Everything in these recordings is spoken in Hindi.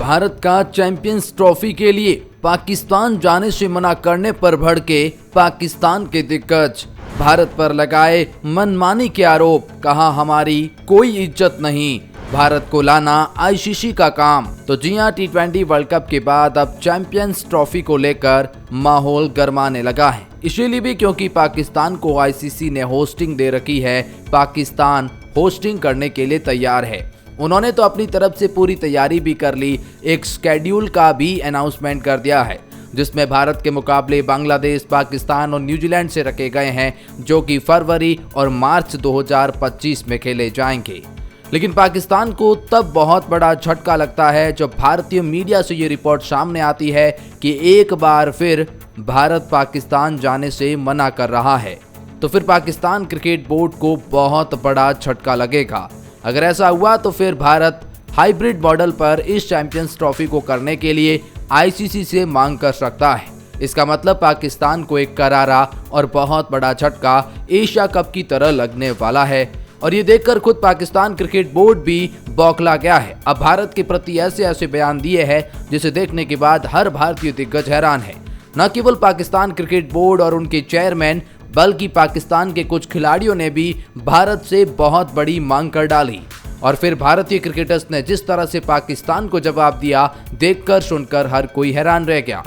भारत का चैंपियंस ट्रॉफी के लिए पाकिस्तान जाने से मना करने पर भड़के पाकिस्तान के दिग्गज। भारत पर लगाए मनमानी के आरोप, कहा हमारी कोई इज्जत नहीं, भारत को लाना आईसीसी का काम। तो जी हां, T20 वर्ल्ड कप के बाद अब चैंपियंस ट्रॉफी को लेकर माहौल गरमाने लगा है। इसीलिए भी क्योंकि पाकिस्तान को आईसीसी ने होस्टिंग दे रखी है, पाकिस्तान होस्टिंग करने के लिए तैयार है। उन्होंने तो अपनी तरफ से पूरी तैयारी भी कर ली, एक स्केड्यूल का भी अनाउंसमेंट कर दिया है जिसमें भारत के मुकाबले बांग्लादेश, पाकिस्तान और न्यूजीलैंड से रखे गए हैं, जो कि फरवरी और मार्च 2025 में खेले जाएंगे। लेकिन पाकिस्तान को तब बहुत बड़ा झटका लगता है जब भारतीय मीडिया से ये रिपोर्ट सामने आती है कि एक बार फिर भारत पाकिस्तान जाने से मना कर रहा है। तो फिर पाकिस्तान क्रिकेट बोर्ड को बहुत बड़ा झटका लगेगा। अगर ऐसा हुआ तो फिर भारत हाइब्रिड मॉडल पर इस चैंपियंस ट्रॉफी को करने के लिए आईसीसी से मांग कर सकता है। इसका मतलब पाकिस्तान को एक करारा और बहुत बड़ा झटका एशिया कप की तरह लगने वाला है और ये देखकर खुद पाकिस्तान क्रिकेट बोर्ड भी बौखला गया है। अब भारत के प्रति ऐसे ऐसे बयान दिए हैं जिसे देखने के बाद हर भारतीय दिग्गज हैरान है। न केवल पाकिस्तान क्रिकेट बोर्ड और उनके चेयरमैन, बल्कि पाकिस्तान के कुछ खिलाड़ियों ने भी भारत से बहुत बड़ी मांग कर डाली। और फिर भारतीय क्रिकेटर्स ने जिस तरह से पाकिस्तान को जवाब दिया, देखकर सुनकर हर कोई हैरान रह गया।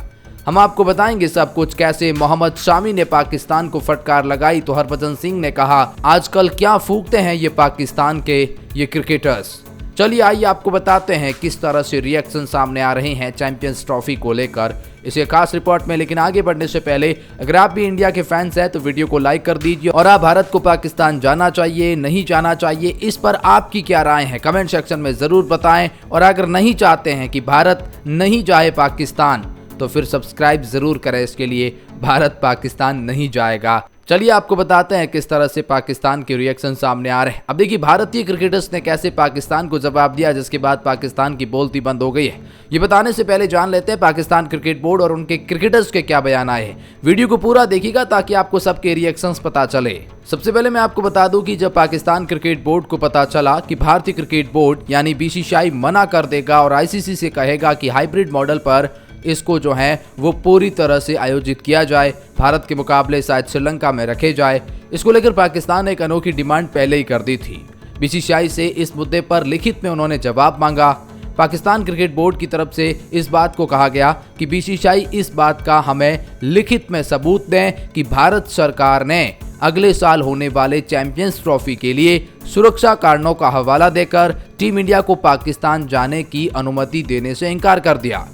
हम आपको बताएंगे सब कुछ, कैसे मोहम्मद शामी ने पाकिस्तान को फटकार लगाई तो हरभजन सिंह ने कहा आजकल क्या फूंकते हैं ये पाकिस्तान के ये क्रिकेटर्स। चलिए आइए आपको बताते हैं किस तरह से रिएक्शन सामने आ रहे हैं चैंपियंस ट्रॉफी को लेकर इसे खास रिपोर्ट में। लेकिन आगे बढ़ने से पहले अगर आप भी इंडिया के फैंस हैं तो वीडियो को लाइक कर दीजिए और आप भारत को पाकिस्तान जाना चाहिए नहीं जाना चाहिए, इस पर आपकी क्या राय है कमेंट सेक्शन में जरूर बताएं। और अगर नहीं चाहते हैं कि भारत नहीं जाए पाकिस्तान तो फिर सब्सक्राइब जरूर करें इसके लिए, भारत पाकिस्तान नहीं जाएगा। चलिए आपको बताते हैं किस तरह से पाकिस्तान के रिएक्शन सामने आ रहे हैं। अब देखिए भारतीय क्रिकेटर्स ने कैसे पाकिस्तान को जवाब दिया, जिसके बाद पाकिस्तान की बोलती बंद हो गई है। ये बताने से पहले जान लेते हैं पाकिस्तान क्रिकेट बोर्ड और उनके क्रिकेटर्स के क्या बयान आए हैं। वीडियो को पूरा देखिएगा ताकि आपको सबके रिएक्शंस पता चले। सबसे पहले मैं आपको बता दूं कि जब पाकिस्तान क्रिकेट बोर्ड को पता चला कि भारतीय क्रिकेट बोर्ड यानी बीसीसीआई मना कर देगा और आईसीसी से कहेगा कि हाइब्रिड मॉडल पर इसको जो है वो पूरी तरह से आयोजित किया जाए, भारत के मुकाबले शायद श्रीलंका में रखे जाए, इसको लेकर पाकिस्तान ने एक अनोखी डिमांड पहले ही कर दी थी। बीसीसीआई से इस मुद्दे पर लिखित में उन्होंने जवाब मांगा। पाकिस्तान क्रिकेट बोर्ड की तरफ से इस बात को कहा गया कि बीसीसीआई इस बात का हमें लिखित में सबूत दें कि भारत सरकार ने अगले साल होने वाले चैंपियंस ट्रॉफी के लिए सुरक्षा कारणों का हवाला देकर टीम इंडिया को पाकिस्तान जाने की अनुमति देने से इनकार कर दिया।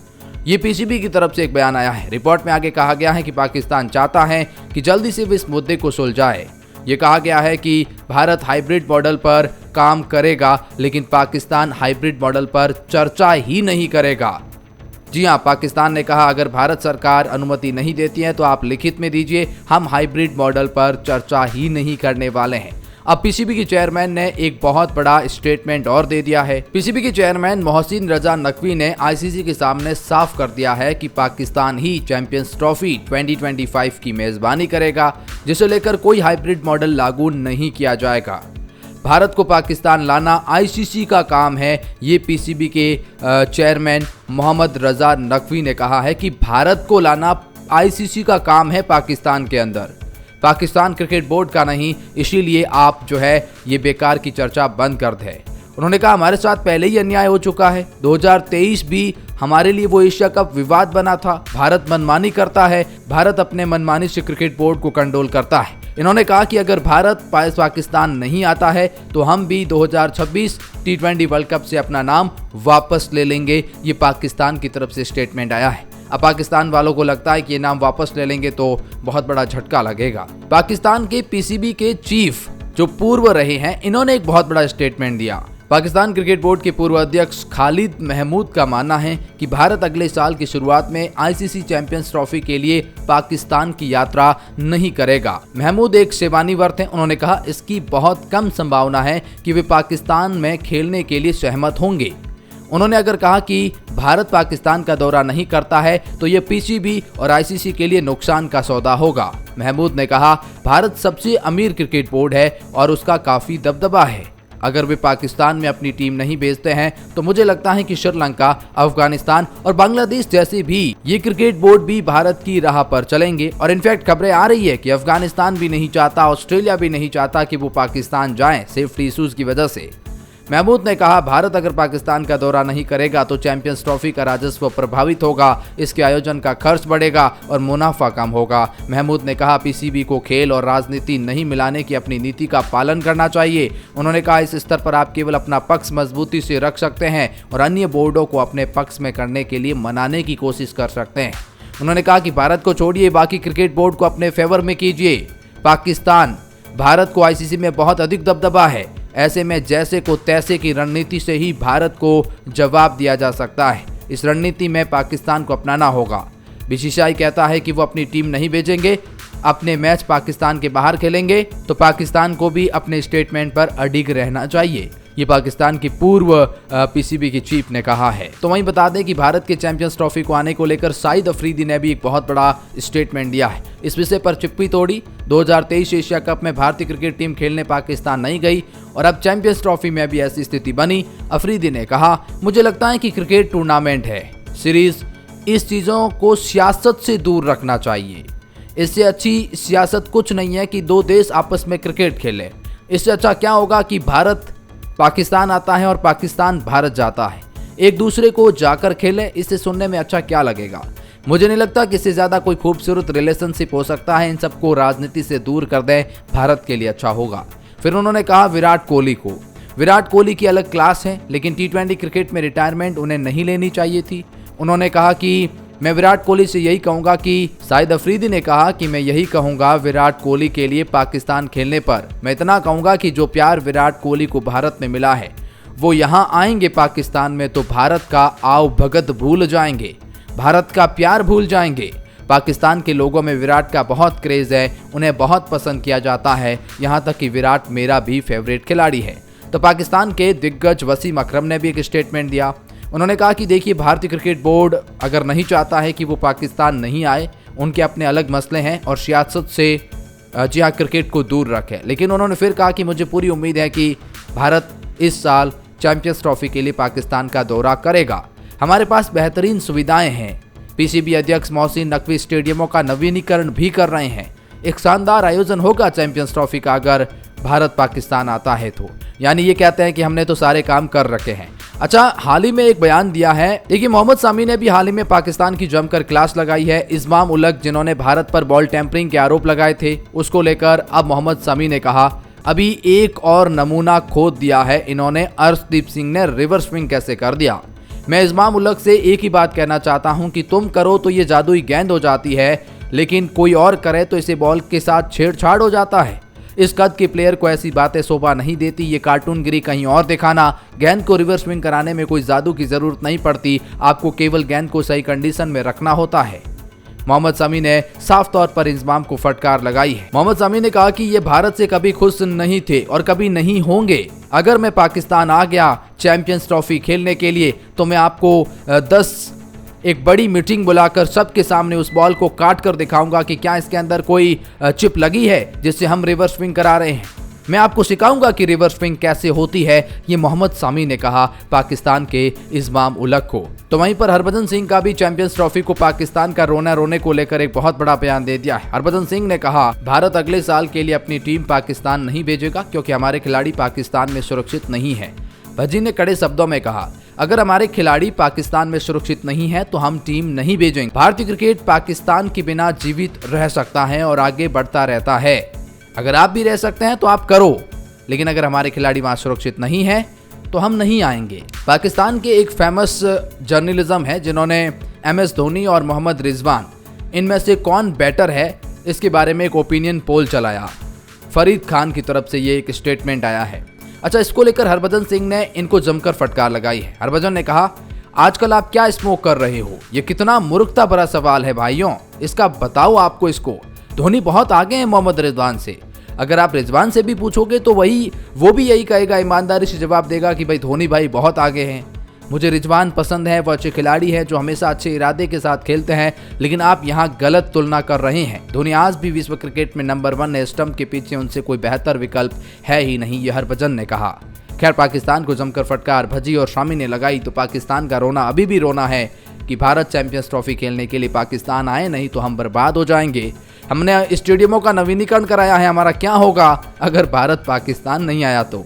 ये पीसीबी की तरफ से एक बयान आया है। रिपोर्ट में आगे कहा गया है कि पाकिस्तान चाहता है कि जल्दी से इस मुद्दे को सुलझाए। ये कहा गया है कि भारत हाइब्रिड मॉडल पर काम करेगा, लेकिन पाकिस्तान हाइब्रिड मॉडल पर चर्चा ही नहीं करेगा। जी हां, पाकिस्तान ने कहा अगर भारत सरकार अनुमति नहीं देती है तो आप लिखित में दीजिए, हम हाइब्रिड मॉडल पर चर्चा ही नहीं करने वाले हैं। अब पीसीबी के चेयरमैन ने एक बहुत बड़ा स्टेटमेंट और दे दिया है। पीसीबी के चेयरमैन मोहसिन रजा नकवी ने आईसीसी के सामने साफ कर दिया है कि पाकिस्तान ही चैंपियंस ट्रॉफी 2025 की मेजबानी करेगा, जिसे लेकर कोई हाइब्रिड मॉडल लागू नहीं किया जाएगा। भारत को पाकिस्तान लाना आईसीसी का काम है, ये पीसीबी के चेयरमैन मोहम्मद रजा नकवी ने कहा है कि भारत को लाना आईसीसी का काम है पाकिस्तान के अंदर, पाकिस्तान क्रिकेट बोर्ड का नहीं, इसीलिए आप जो है ये बेकार की चर्चा बंद कर दें। उन्होंने कहा हमारे साथ पहले ही अन्याय हो चुका है, 2023 भी हमारे लिए वो एशिया कप विवाद बना था। भारत मनमानी करता है, भारत अपने मनमानी से क्रिकेट बोर्ड को कंट्रोल करता है। इन्होंने कहा कि अगर भारत पाकिस्तान नहीं आता है तो हम भी 2026 T20 वर्ल्ड कप से अपना नाम वापस ले लेंगे। ये पाकिस्तान की तरफ से स्टेटमेंट आया है। अब पाकिस्तान वालों को लगता है कि ये नाम वापस ले लेंगे तो बहुत बड़ा झटका लगेगा। पाकिस्तान के पीसीबी के चीफ जो पूर्व रहे हैं, इन्होंने एक बहुत बड़ा स्टेटमेंट दिया। पाकिस्तान क्रिकेट बोर्ड के पूर्व अध्यक्ष खालिद महमूद का मानना है कि भारत अगले साल की शुरुआत में आईसीसी चैंपियंस ट्रॉफी के लिए पाकिस्तान की यात्रा नहीं करेगा। महमूद एक सेवानिवृत्त हैं। उन्होंने कहा इसकी बहुत कम संभावना है कि वे पाकिस्तान में खेलने के लिए सहमत होंगे। उन्होंने अगर कहा कि भारत पाकिस्तान का दौरा नहीं करता है तो ये पीसीबी और आईसीसी के लिए नुकसान का सौदा होगा। महमूद ने कहा भारत सबसे अमीर क्रिकेट बोर्ड है और उसका काफी दबदबा है। अगर वे पाकिस्तान में अपनी टीम नहीं भेजते हैं तो मुझे लगता है कि श्रीलंका, अफगानिस्तान और बांग्लादेश जैसे भी ये क्रिकेट बोर्ड भी भारत की राह पर चलेंगे। और इनफैक्ट खबरें आ रही है कि अफगानिस्तान भी नहीं चाहता, ऑस्ट्रेलिया भी नहीं चाहता कि वो पाकिस्तान जाएं सेफ्टी इश्यूज की वजह से। महमूद ने कहा, भारत अगर पाकिस्तान का दौरा नहीं करेगा तो चैंपियंस ट्रॉफी का राजस्व प्रभावित होगा, इसके आयोजन का खर्च बढ़ेगा और मुनाफा कम होगा। महमूद ने कहा, पीसीबी को खेल और राजनीति नहीं मिलाने की अपनी नीति का पालन करना चाहिए। उन्होंने कहा, इस स्तर पर आप केवल अपना पक्ष मजबूती से रख सकते हैं और अन्य बोर्डों को अपने पक्ष में करने के लिए मनाने की कोशिश कर सकते हैं। उन्होंने कहा कि भारत को छोड़िए, बाकी क्रिकेट बोर्ड को अपने फेवर में कीजिए। पाकिस्तान, भारत को आईसीसी में बहुत अधिक दबदबा है, ऐसे में जैसे को तैसे की रणनीति से ही भारत को जवाब दिया जा सकता है। इस रणनीति में पाकिस्तान को अपनाना होगा। बीसीसीआई कहता है कि वो अपनी टीम नहीं भेजेंगे, अपने मैच पाकिस्तान के बाहर खेलेंगे, तो पाकिस्तान को भी अपने स्टेटमेंट पर अडिग रहना चाहिए। ये पाकिस्तान की पूर्व पीसीबी की चीफ ने कहा है। तो वहीं बता दें कि भारत के चैंपियंस ट्रॉफी को आने को लेकर शाहिद अफरीदी ने भी एक बहुत बड़ा स्टेटमेंट दिया है। इस विषय पर चिप्पी तोड़ी। 2023 एशिया कप में भारतीय क्रिकेट टीम खेलने पाकिस्तान नहीं गई और अब चैंपियंस ट्रॉफी में भी ऐसी स्थिति बनी। अफरीदी ने कहा, मुझे लगता है कि क्रिकेट टूर्नामेंट है, सीरीज, इस चीज़ों को सियासत से दूर रखना चाहिए। इससे अच्छी सियासत कुछ नहीं है कि दो देश आपस में क्रिकेट खेलें। इससे अच्छा क्या होगा कि भारत पाकिस्तान आता है और पाकिस्तान भारत जाता है, एक दूसरे को जाकर खेलें। इससे सुनने में अच्छा क्या लगेगा? मुझे नहीं लगता कि इससे ज़्यादा कोई खूबसूरत रिलेशनशिप हो सकता है। इन सबको राजनीति से दूर कर दें, भारत के लिए अच्छा होगा। फिर उन्होंने कहा, विराट कोहली की अलग क्लास है, लेकिन टी20 क्रिकेट में रिटायरमेंट उन्हें नहीं लेनी चाहिए थी। उन्होंने कहा कि मैं विराट कोहली से यही कहूँगा कि शाहिद अफरीदी ने कहा कि मैं यही कहूँगा विराट कोहली के लिए पाकिस्तान खेलने पर। मैं इतना कहूँगा कि जो प्यार विराट कोहली को भारत में मिला है, वो यहाँ आएंगे पाकिस्तान में तो भारत का आव भगत भूल जाएंगे, भारत का प्यार भूल जाएंगे। पाकिस्तान के लोगों में विराट का बहुत क्रेज है, उन्हें बहुत पसंद किया जाता है, यहाँ तक कि विराट मेरा भी फेवरेट खिलाड़ी है। तो पाकिस्तान के दिग्गज वसीम अकरम ने भी एक स्टेटमेंट दिया। उन्होंने कहा कि देखिए, भारतीय क्रिकेट बोर्ड अगर नहीं चाहता है कि वो पाकिस्तान नहीं आए, उनके अपने अलग मसले हैं और सियासत से जी हाँ क्रिकेट को दूर रखें। लेकिन उन्होंने फिर कहा कि मुझे पूरी उम्मीद है कि भारत इस साल चैंपियंस ट्रॉफी के लिए पाकिस्तान का दौरा करेगा। हमारे पास बेहतरीन सुविधाएं हैं। पीसीबी अध्यक्ष मोहसिन नकवी स्टेडियमों का नवीनीकरण भी कर रहे हैं। एक शानदार आयोजन होगा चैंपियंस ट्रॉफी का अगर भारत पाकिस्तान आता है तो। यानी ये कहते हैं कि हमने तो सारे काम कर रखे हैं। अच्छा, हाल ही में एक बयान दिया है। देखिए, मोहम्मद सामी ने भी हाल ही में पाकिस्तान की जमकर क्लास लगाई है। इस्माम उलग, जिन्होंने भारत पर बॉल टेम्परिंग के आरोप लगाए थे, उसको लेकर अब मोहम्मद सामी ने कहा, अभी एक और नमूना खोद दिया है इन्होंने। अर्शदीप सिंह ने रिवर्स स्विंग कैसे कर दिया। मैं इस्माम उलग से एक ही बात कहना चाहता हूं कि तुम करो तो ये जादुई गेंद हो जाती है, लेकिन कोई और करे तो इसे बॉल के साथ छेड़छाड़ हो जाता है। इस कद के प्लेयर को ऐसी बातें शोभा नहीं देती। ये कार्टूनगिरी कहीं और दिखाना। गेंद को रिवर्स स्विंग कराने में कोई जादू की जरूरत नहीं पड़ती, आपको केवल गेंद को सही कंडीशन में रखना होता है। मोहम्मद शमी ने साफ तौर पर इंजमाम को फटकार लगाई है। मोहम्मद शमी ने कहा कि ये भारत से कभी खुश नहीं थे और कभी नहीं होंगे। अगर मैं पाकिस्तान आ गया चैंपियंस ट्रॉफी खेलने के लिए तो मैं आपको 10 एक बड़ी मीटिंग बुलाकर सबके सामने उस बॉल को काट कर दिखाऊंगा कि क्या इसके अंदर कोई चिप लगी है जिससे हम रिवर्स स्विंग करा रहे हैं। मैं आपको सिखाऊंगा कि रिवर्स स्विंग कैसे होती है। ये मोहम्मद शमी ने कहा पाकिस्तान के इस्माम उलग को। तो वहीं पर हरभजन सिंह का भी चैंपियंस ट्रॉफी को पाकिस्तान का रोने को लेकर एक बहुत बड़ा बयान दे दिया है। हरभजन सिंह ने कहा, भारत अगले साल के लिए अपनी टीम पाकिस्तान नहीं भेजेगा क्योंकि हमारे खिलाड़ी पाकिस्तान में सुरक्षित नहीं है। भज्जी ने कड़े शब्दों में कहा, अगर हमारे खिलाड़ी पाकिस्तान में सुरक्षित नहीं है तो हम टीम नहीं भेजेंगे। भारतीय क्रिकेट पाकिस्तान के बिना जीवित रह सकता है और आगे बढ़ता रहता है। अगर आप भी रह सकते हैं तो आप करो, लेकिन अगर हमारे खिलाड़ी वहां सुरक्षित नहीं है तो हम नहीं आएंगे। पाकिस्तान के एक फेमस जर्नलिज्म है जिन्होंने MS धोनी और मोहम्मद रिजवान, इनमें से कौन बेटर है, इसके बारे में एक ओपिनियन पोल चलाया। फरीद खान की तरफ से ये एक स्टेटमेंट आया है। अच्छा, इसको लेकर हरभजन सिंह ने इनको जमकर फटकार लगाई है। हरभजन ने कहा, आजकल आप क्या स्मोक कर रहे हो? ये कितना मूर्खता भरा सवाल है भाइयों, इसका बताओ आपको। इसको धोनी बहुत आगे हैं मोहम्मद रिजवान से। अगर आप रिजवान से भी पूछोगे तो वो भी यही कहेगा, ईमानदारी से जवाब देगा कि भाई धोनी भाई बहुत आगे हैं। मुझे रिजवान पसंद है, वो अच्छे खिलाड़ी हैं जो हमेशा अच्छे इरादे के साथ खेलते हैं, लेकिन आप यहाँ गलत तुलना कर रहे हैं। धोनी आज भी विश्व क्रिकेट में नंबर 1 है, स्टंप के पीछे उनसे कोई बेहतर विकल्प है ही नहीं, ये हरभजन ने कहा। खैर, पाकिस्तान को जमकर फटकार भज्जी और शामी ने लगाई तो पाकिस्तान का रोना अभी भी रोना है कि भारत चैंपियंस ट्रॉफी खेलने के लिए पाकिस्तान आए, नहीं तो हम बर्बाद हो जाएंगे। हमने स्टेडियमों का नवीनीकरण कराया है, हमारा क्या होगा अगर भारत पाकिस्तान नहीं आया तो।